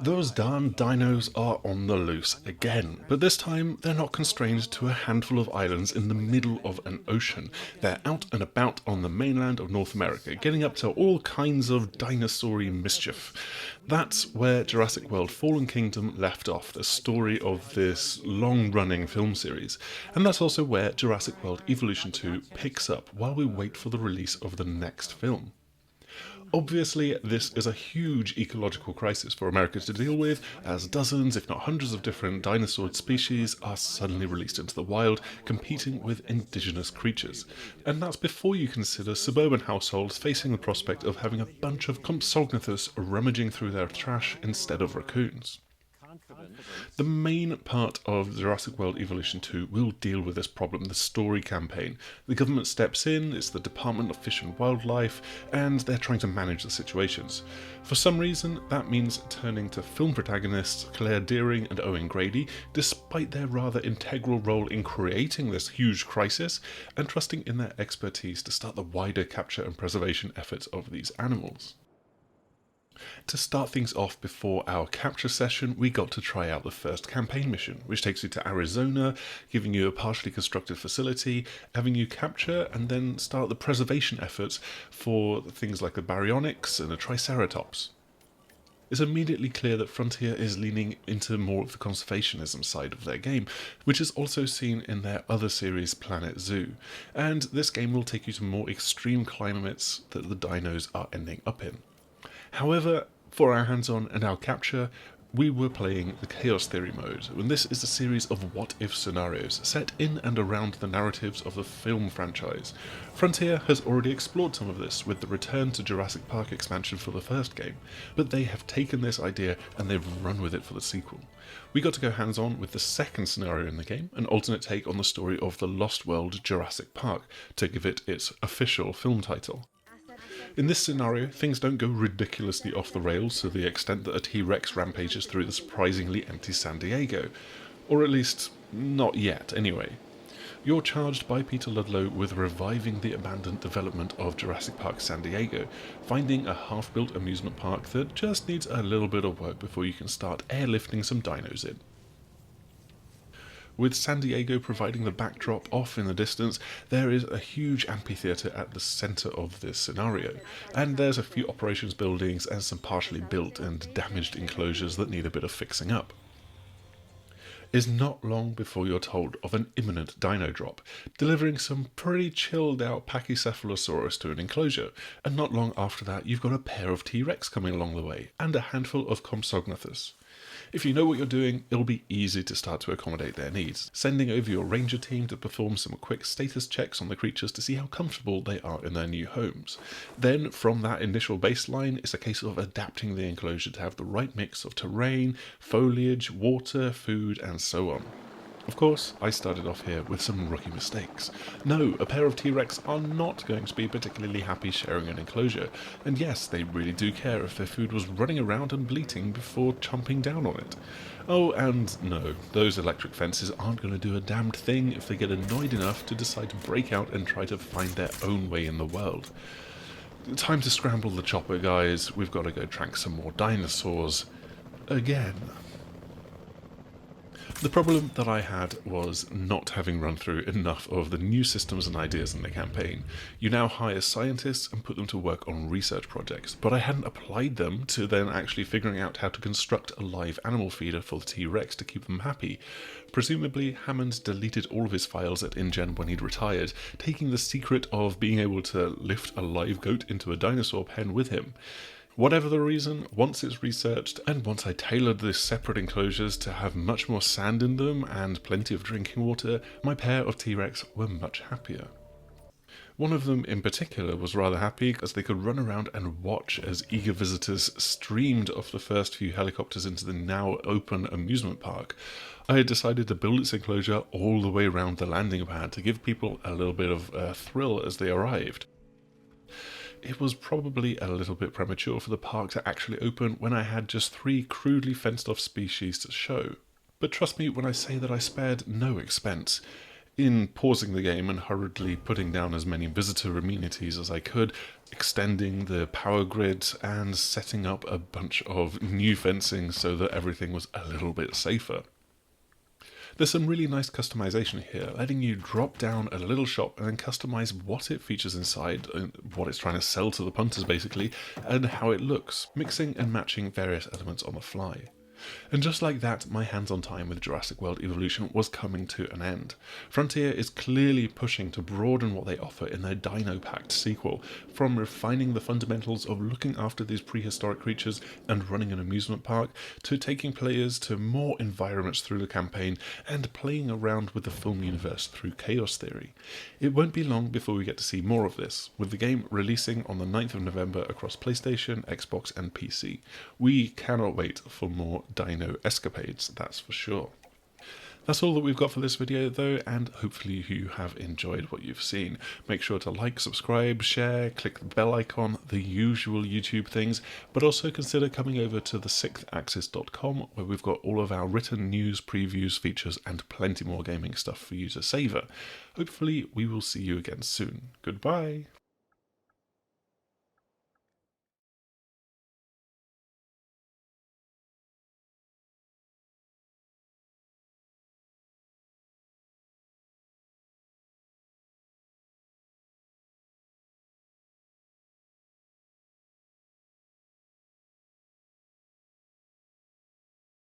Those darn dinos are on the loose again, but this time they're not constrained to a handful of islands in the middle of an ocean. They're out and about on the mainland of North America, getting up to all kinds of dinosaur-y mischief. That's where Jurassic World Fallen Kingdom left off, the story of this long-running film series, and that's also where Jurassic World Evolution 2 picks up while we wait for the release of the next film. Obviously, this is a huge ecological crisis for America to deal with, as dozens, if not hundreds of different dinosaur species are suddenly released into the wild, competing with indigenous creatures. And that's before you consider suburban households facing the prospect of having a bunch of Compsognathus rummaging through their trash instead of raccoons. The main part of Jurassic World Evolution 2 will deal with this problem, the story campaign. The government steps in, it's the Department of Fish and Wildlife, and they're trying to manage the situations. For some reason, that means turning to film protagonists Claire Dearing and Owen Grady, despite their rather integral role in creating this huge crisis, and trusting in their expertise to start the wider capture and preservation efforts of these animals. To start things off before our capture session, we got to try out the first campaign mission, which takes you to Arizona, giving you a partially constructed facility, having you capture and then start the preservation efforts for things like the baryonyx and the triceratops. It's immediately clear that Frontier is leaning into more of the conservationism side of their game, which is also seen in their other series, Planet Zoo, and this game will take you to more extreme climates that the dinos are ending up in. However, for our hands-on and our capture, we were playing the Chaos Theory mode, and this is a series of what-if scenarios set in and around the narratives of the film franchise. Frontier has already explored some of this with the Return to Jurassic Park expansion for the first game, but they have taken this idea and they've run with it for the sequel. We got to go hands-on with the second scenario in the game, an alternate take on the story of the Lost World Jurassic Park, to give it its official film title. In this scenario, things don't go ridiculously off the rails to the extent that a T-Rex rampages through the surprisingly empty San Diego. Or at least, not yet, anyway. You're charged by Peter Ludlow with reviving the abandoned development of Jurassic Park San Diego, finding a half-built amusement park that just needs a little bit of work before you can start airlifting some dinos in. With San Diego providing the backdrop off in the distance, there is a huge amphitheatre at the centre of this scenario, and there's a few operations buildings and some partially built and damaged enclosures that need a bit of fixing up. It's not long before you're told of an imminent dino drop, delivering some pretty chilled out Pachycephalosaurus to an enclosure, and not long after that you've got a pair of T-Rex coming along the way, and a handful of Compsognathus. If you know what you're doing, it'll be easy to start to accommodate their needs, sending over your ranger team to perform some quick status checks on the creatures to see how comfortable they are in their new homes. Then, from that initial baseline, it's a case of adapting the enclosure to have the right mix of terrain, foliage, water, food, and so on. Of course, I started off here with some rookie mistakes. No, a pair of T-Rex are not going to be particularly happy sharing an enclosure, and yes, they really do care if their food was running around and bleating before chomping down on it. Oh, and no, those electric fences aren't going to do a damned thing if they get annoyed enough to decide to break out and try to find their own way in the world. Time to scramble the chopper, guys. We've got to go track some more dinosaurs. Again. The problem that I had was not having run through enough of the new systems and ideas in the campaign. You now hire scientists and put them to work on research projects, but I hadn't applied them to then actually figuring out how to construct a live animal feeder for the T-Rex to keep them happy. Presumably, Hammond deleted all of his files at InGen when he'd retired, taking the secret of being able to lift a live goat into a dinosaur pen with him. Whatever the reason, once it's researched, and once I tailored the separate enclosures to have much more sand in them and plenty of drinking water, my pair of T-Rex were much happier. One of them in particular was rather happy as they could run around and watch as eager visitors streamed off the first few helicopters into the now open amusement park. I had decided to build its enclosure all the way around the landing pad to give people a little bit of a thrill as they arrived. It was probably a little bit premature for the park to actually open when I had just 3 crudely fenced off species to show. But trust me when I say that I spared no expense. in pausing the game and hurriedly putting down as many visitor amenities as I could, extending the power grid and setting up a bunch of new fencing so that everything was a little bit safer. There's some really nice customization here, letting you drop down a little shop and then customize what it features inside, what it's trying to sell to the punters basically, and how it looks, mixing and matching various elements on the fly. And just like that, my hands-on time with Jurassic World Evolution was coming to an end. Frontier is clearly pushing to broaden what they offer in their Dino-packed sequel, from refining the fundamentals of looking after these prehistoric creatures and running an amusement park, to taking players to more environments through the campaign and playing around with the film universe through Chaos Theory. It won't be long before we get to see more of this, with the game releasing on the 9th of November across PlayStation, Xbox and PC. We cannot wait for more Dino escapades, that's for sure. That's all that we've got for this video though, and hopefully you have enjoyed what you've seen. Make sure to like, subscribe, share, click the bell icon, the usual YouTube things, but also consider coming over to the sixthaxis.com where we've got all of our written news, previews, features and plenty more gaming stuff for you to savour. Hopefully we will see you again soon. Goodbye!